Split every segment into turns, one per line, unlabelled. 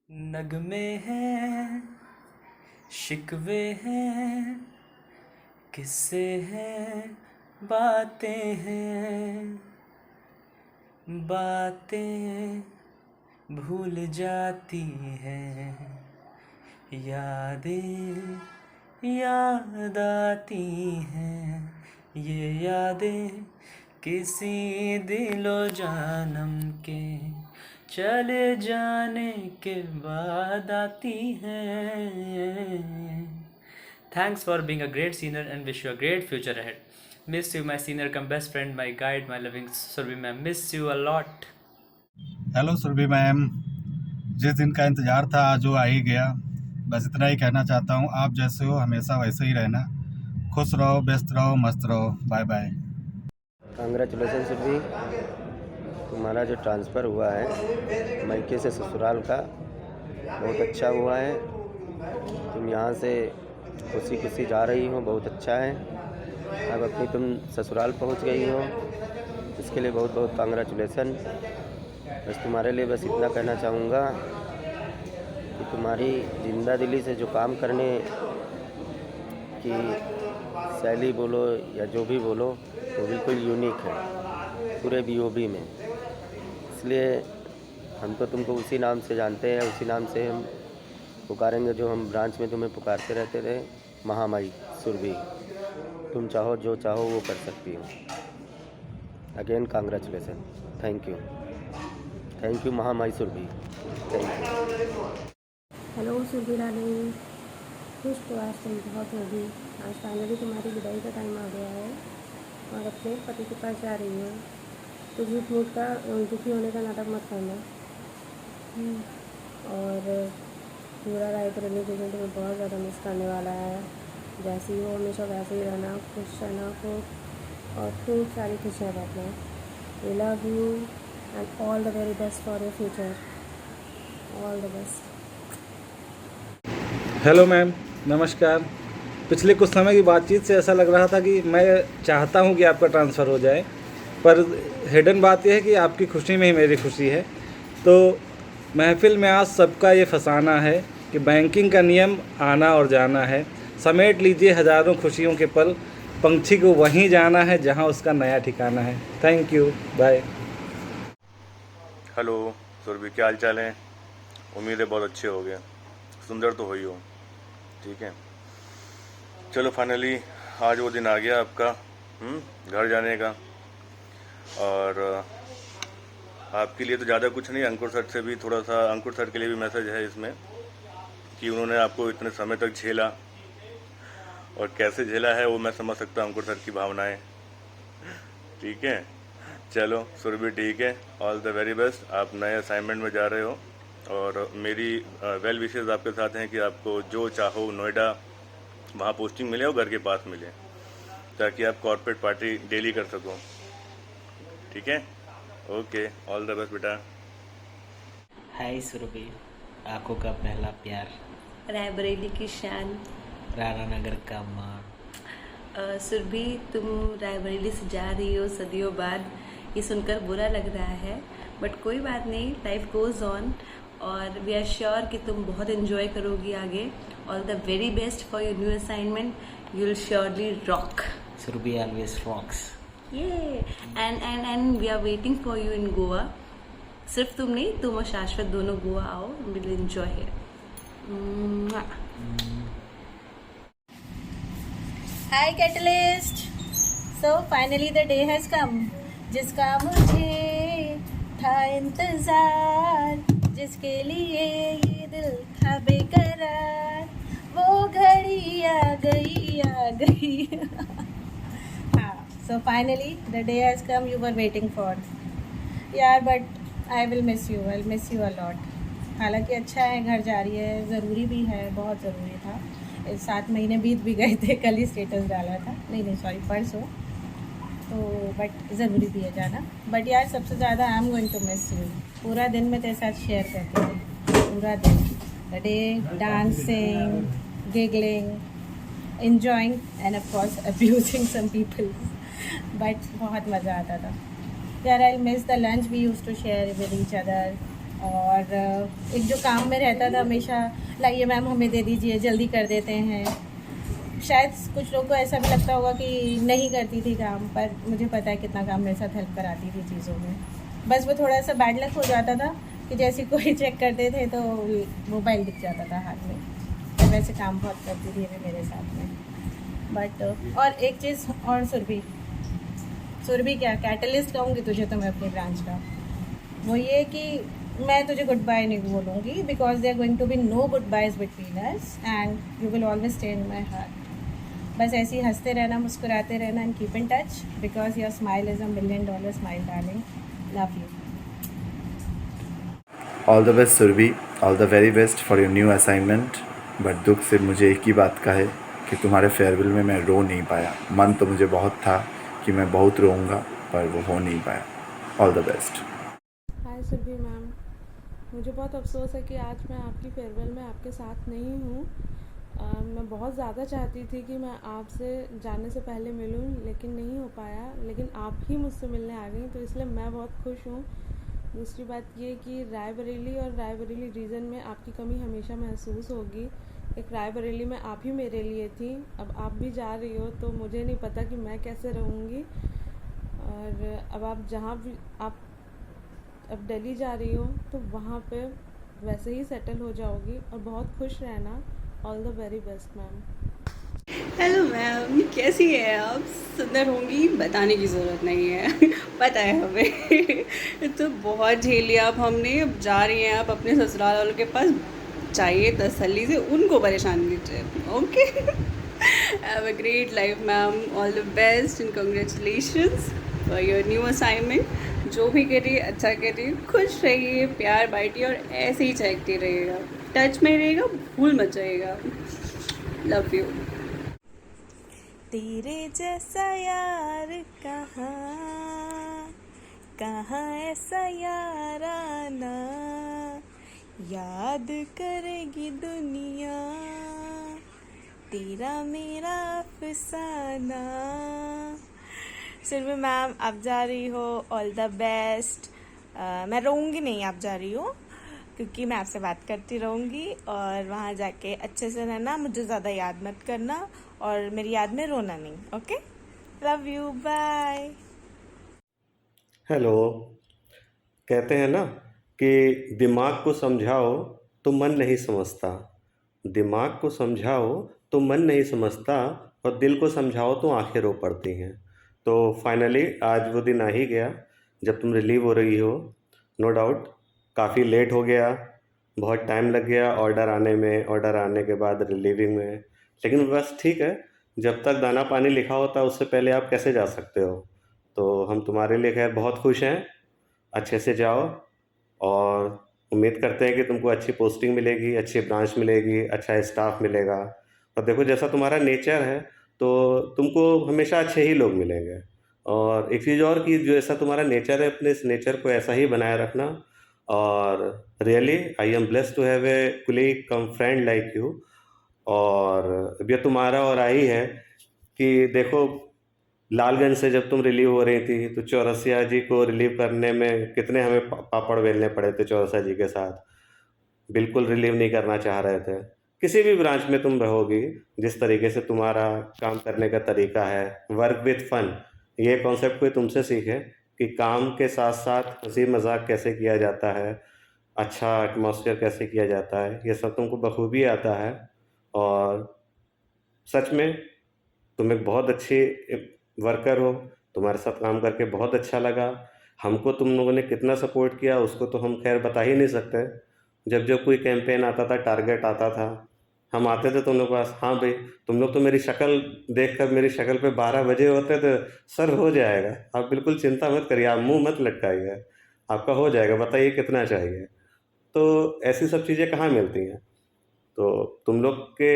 नगमे हैं, शिकवे हैं, किस्से हैं, बातें हैं, बातें भूल जाती हैं, यादें याद आती हैं, ये यादें किसी दिलो जानम के चले जाने के बाद आती हैं. Thanks for being a great senior and wish you a great future ahead. Miss you, my senior come best friend, my guide, my loving Surbi ma'am. Miss you a lot.
Hello Surabhi ma'am, जिस दिन का इंतज़ार था आज वो आ ही गया। बस इतना ही कहना चाहता हूँ, आप जैसे हो हमेशा वैसे ही रहना। खुश रहो, व्यस्त रहो, मस्त रहो। Bye bye.
कांग्रेचुलेसन सुरभि, तुम्हारा जो ट्रांसफ़र हुआ है मायके से ससुराल का बहुत अच्छा हुआ है। तुम यहाँ से खुशी खुशी जा रही हो, बहुत अच्छा है। अब अपनी तुम ससुराल पहुँच गई हो, इसके लिए बहुत बहुत कांग्रेचुलेसन। बस तुम्हारे लिए बस इतना कहना चाहूँगा कि तुम्हारी जिंदा दिली से जो काम करने की शैली बोलो या जो भी बोलो वो बिल्कुल यूनिक है पूरे बीओबी में। इसलिए हम तो तुमको उसी नाम से जानते हैं, उसी नाम से हम पुकारेंगे जो हम ब्रांच में तुम्हें पुकारते रहते थे, महामाई सुरभि। तुम चाहो जो चाहो वो कर सकती हो। अगेन कांग्रेचुलेसन, थैंक यू महामाई Surabhi, thank you.
Hello Surabhi Rani, खुश तो आज तुम बहुत होगी। आज फाइनली तुम्हारी विदाई का टाइम आ गया है और अपने पति के पास जा रही हो। तो झूठ मूठ का दुखी होने का नाटक मत करना। और पूरा रायपुर रिलीजन तुम्हें बहुत ज़्यादा मिस करने वाला है। जैसी हो हमेशा वैसे ही रहना, खुश रहना खूब और खूब सारी खुशियाँ बांटना। We love you and all the very best for your future. All the best.
Hello ma'am, नमस्कार। पिछले कुछ समय की बातचीत से ऐसा लग रहा था कि मैं चाहता हूं कि आपका ट्रांसफ़र हो जाए, पर हिडन बात यह है कि आपकी खुशी में ही मेरी खुशी है। तो महफ़िल में आज सबका ये फसाना है कि बैंकिंग का नियम आना और जाना है। समेट लीजिए हज़ारों खुशियों के पल, पंछी को वहीं जाना है जहां उसका नया ठिकाना है। Thank you, bye.
Hello Surabhi, क्या हाल चाल है? उम्मीद है बहुत अच्छे हो गए, सुंदर तो हो ही हो। ठीक है, चलो फाइनली आज वो दिन आ गया आपका घर जाने का। और आपके लिए तो ज़्यादा कुछ नहीं, अंकुर सर से भी थोड़ा सा, अंकुर सर के लिए भी मैसेज है इसमें कि उन्होंने आपको इतने समय तक झेला, और कैसे झेला है वो मैं समझ सकता हूँ, अंकुर सर की भावनाएं। ठीक है, चलो सुरभि ठीक है, ऑल द वेरी बेस्ट। आप नए असाइनमेंट में जा रहे हो और मेरी वेल विशेज़ आपके साथ हैं कि आपको जो चाहो नोएडा वहाँ पोस्टिंग मिले और घर के पास मिले, ताकि आप कॉर्पोरेट पार्टी डेली कर सको। ठीक है, ओके, ऑल द बेस्ट बेटा।
हाय सुरभि, आंखों का पहला प्यार,
रायबरेली की शान,
राणा नगर का माँ।
सुरभि तुम रायबरेली से जा रही हो सदियों बाद, ये सुनकर बुरा लग रहा है, बट कोई बात नहीं, लाइफ गोज ऑन। और वी आर श्योर कि तुम बहुत एंजॉय करोगी आगे। All the very best for your new assignment, you will surely rock.
Surabhi always rocks.
ये and we are waiting for you in Goa. सिर्फ तुम नहीं, तुम और शाश्वत दोनों गोवा आओ, will enjoy here.
Hi Catalyst! So finally the day has come, जिसका मुझे था इंतजार, जिसके लिए ये दिल था बेकरार, वो घड़ी आ गई हाँ, so finally the day has come you were waiting for. यार but I will miss you, I'll miss you a lot. हालांकि अच्छा है घर जा रही है, ज़रूरी भी है, बहुत ज़रूरी था। 7 महीने बीत भी गए थे, कल ही स्टेटस डाला था, नहीं सॉरी परसों, तो बट ज़रूरी भी है जाना। बट यार सबसे ज़्यादा I am going to miss you. पूरा दिन मैं तेरे साथ शेयर करती थी, पूरा दिन, the day, dancing, giggling, enjoying and of course abusing some people, but बहुत मज़ा आता था यार। I'll miss the lunch we used to share with each other, और एक जो काम में रहता था हमेशा, लाइए मैम हमें दे दीजिए, जल्दी कर देते हैं। शायद कुछ लोगों को ऐसा भी लगता होगा कि नहीं करती थी काम, पर मुझे पता है कितना काम मेरे साथ हेल्प कराती थी चीज़ों में। बस वो थोड़ा सा बैड लक हो जाता था कि जैसे कोई चेक करते थे तो मोबाइल दिख जाता था हाथ में। तो वैसे काम बहुत करती थी अभी मेरे साथ में। बट और एक चीज़ और, सुरभि क्या कैटलिस्ट कहूँगी तुझे तो मैं अपनी ब्रांच का, वो ये कि मैं तुझे गुड बाय नहीं बोलूँगी, because they are going to be no goodbyes between us and you will always stay in my heart. बस ऐसे ही हंसते रहना, मुस्कुराते रहना and keep in touch, because your smile is $1 million smile darling. Love you.
All the best Surabhi, all the very best for your new assignment. But दुख से मुझे एक ही बात का है कि तुम्हारे फेयरवेल में मैं रो नहीं पाया। मन तो मुझे बहुत था कि मैं बहुत रोऊंगा, पर वो हो नहीं पाया। All the best.
Hi Surabhi ma'am, मुझे बहुत अफसोस है कि आज मैं आपकी फेयरवेल में आपके साथ नहीं हूँ। मैं बहुत ज़्यादा चाहती थी कि मैं आपसे जाने से पहले मिलूं, लेकिन नहीं हो पाया। लेकिन आप ही मुझसे मिलने आ गई, तो इसलिए मैं बहुत खुश हूँ। दूसरी बात ये कि रायबरेली और रायबरेली रीजन में आपकी कमी हमेशा महसूस होगी। एक रायबरेली में आप ही मेरे लिए थी, अब आप भी जा रही हो तो मुझे नहीं पता कि मैं कैसे रहूँगी। और अब आप जहाँ भी आप अब दिल्ली जा रही हो तो वहाँ पे वैसे ही सेटल हो जाओगी, और बहुत खुश रहना। All the very best ma'am.
Hello ma'am, कैसी हैं आप? सुंदर होंगी, बताने की ज़रूरत नहीं है। पता है हमें। तो बहुत झेल लिया अब हमने, अब जा रही हैं आप अपने ससुराल वालों के पास। चाहिए तसल्ली से उनको परेशान कीजिए। Okay. Have a great life ma'am, all the best and congratulations for your new assignment. जो भी करिए अच्छा करिए, खुश रहिए, प्यार बांटिए और ऐसे ही चहकते रहिएगा, टच में रहिएगा, भूल मत जाइएगा। Love you.
तेरे जैसा यार कहाँ कहाँ ऐसा याराना, याद करेगी दुनिया तेरा मेरा अफसाना। सुरभि मैम आप जा रही हो, ऑल द बेस्ट। मैं रहूँगी नहीं, आप जा रही हो, क्योंकि मैं आपसे बात करती रहूँगी। और वहाँ जाके अच्छे से रहना, मुझे ज़्यादा याद मत करना, और मेरी याद में रोना नहीं। Okay, love you, bye.
Hello. कहते हैं ना कि दिमाग को समझाओ तो मन नहीं समझता, दिमाग को समझाओ तो मन नहीं समझता, और दिल को समझाओ तो आंखें रो पड़ती हैं। तो फाइनली आज वो दिन आ ही गया जब तुम रिलीव हो रही हो। नो डाउट काफ़ी लेट हो गया, बहुत टाइम लग गया ऑर्डर आने में, ऑर्डर आने के बाद रिलीविंग में, लेकिन बस ठीक है। जब तक दाना पानी लिखा होता है उससे पहले आप कैसे जा सकते हो। तो हम तुम्हारे लिए खैर बहुत खुश हैं। अच्छे से जाओ, और उम्मीद करते हैं कि तुमको अच्छी पोस्टिंग मिलेगी, अच्छी ब्रांच मिलेगी, अच्छा स्टाफ मिलेगा। और देखो जैसा तुम्हारा नेचर है तो तुमको हमेशा अच्छे ही लोग मिलेंगे। और एक चीज़ और कि जैसा तुम्हारा नेचर है, अपने इस नेचर को ऐसा ही बनाए रखना। और really I am blessed to have a colleague cum friend like you. और ये तुम्हारा और आई है कि देखो लालगंज से जब तुम रिलीव हो रही थी तो चौरसिया जी को रिलीव करने में कितने हमें पापड़ बेलने पड़े थे चौरसिया जी के साथ। बिल्कुल रिलीव नहीं करना चाह रहे थे। किसी भी ब्रांच में तुम रहोगी, जिस तरीके से तुम्हारा काम करने का तरीका है, वर्क विथ फन, ये कॉन्सेप्ट कोई तुमसे सीखे कि काम के साथ साथ हंसी मजाक कैसे किया जाता है, अच्छा एटमॉस्फेयर कैसे किया जाता है, ये सब तुमको बखूबी आता है। और सच में तुम एक बहुत अच्छी वर्कर हो, तुम्हारे साथ काम करके बहुत अच्छा लगा। हमको तुम लोगों ने कितना सपोर्ट किया उसको तो हम खैर बता ही नहीं सकते। जब जब कोई कैंपेन आता था, टारगेट आता था, हम आते थे तुम लोग के पास। हाँ भाई, तुम लोग तो मेरी शक्ल देखकर मेरी शक्ल पे 12 बजे होते थे, सर हो जाएगा, आप बिल्कुल चिंता मत करिए, आप मुंह मत लटकाइए, आपका हो जाएगा, बताइए कितना चाहिए। तो ऐसी सब चीज़ें कहाँ मिलती हैं। तो तुम लोग के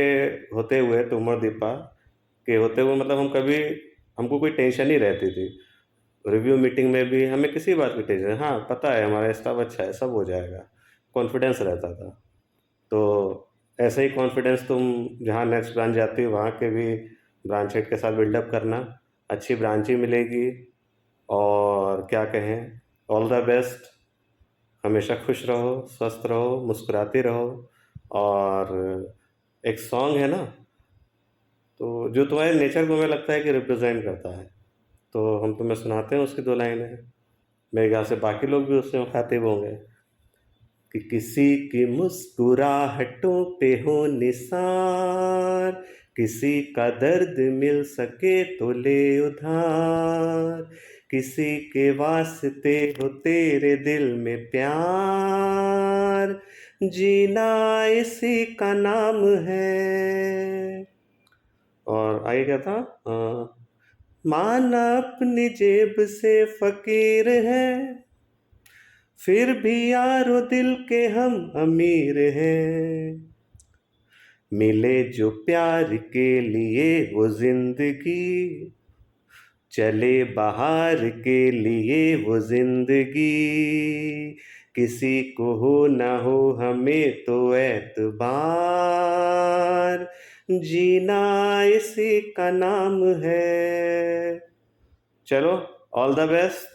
होते हुए, तुम और दीपा के होते हुए, मतलब हम कभी, हमको कोई टेंशन नहीं रहती थी। रिव्यू मीटिंग में भी हमें किसी बात की टेंशन, हाँ पता है हमारा स्टाफ अच्छा है, सब हो जाएगा, कॉन्फिडेंस रहता था। तो ऐसे ही कॉन्फिडेंस तुम जहाँ नेक्स्ट ब्रांच जाती हो वहाँ के भी ब्रांच हेड के साथ बिल्डअप करना। अच्छी ब्रांच ही मिलेगी। और क्या कहें, ऑल द बेस्ट हमेशा खुश रहो, स्वस्थ रहो, मुस्कुराते रहो। और एक सॉन्ग है ना, तो जो तुम्हारे नेचर को हमें लगता है कि रिप्रेजेंट करता है, तो हम तुम्हें सुनाते हैं उसकी 2 लाइनें। मेरे ख्याल से बाकी लोग भी उससे मुखातिब होंगे कि किसी की मुस्कुराहटों पे हो निसार, किसी का दर्द मिल सके तो ले उधार, किसी के वास्ते हो तेरे दिल में प्यार, जीना इसी का नाम है। और आगे क्या था? माना अपनी जेब से फकीर हैं, फिर भी यारो दिल के हम अमीर हैं। मिले जो प्यार के लिए वो जिंदगी, चले बाहर के लिए वो जिंदगी, किसी को हो ना हो हमें तो एतबार, जीना इसी का नाम है। चलो, ऑल द बेस्ट।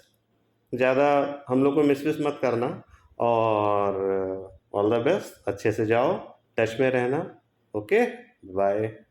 ज़्यादा हम लोग को मिसयूज़ मत करना, और ऑल द बेस्ट। अच्छे से जाओ, टच में रहना। Okay, bye.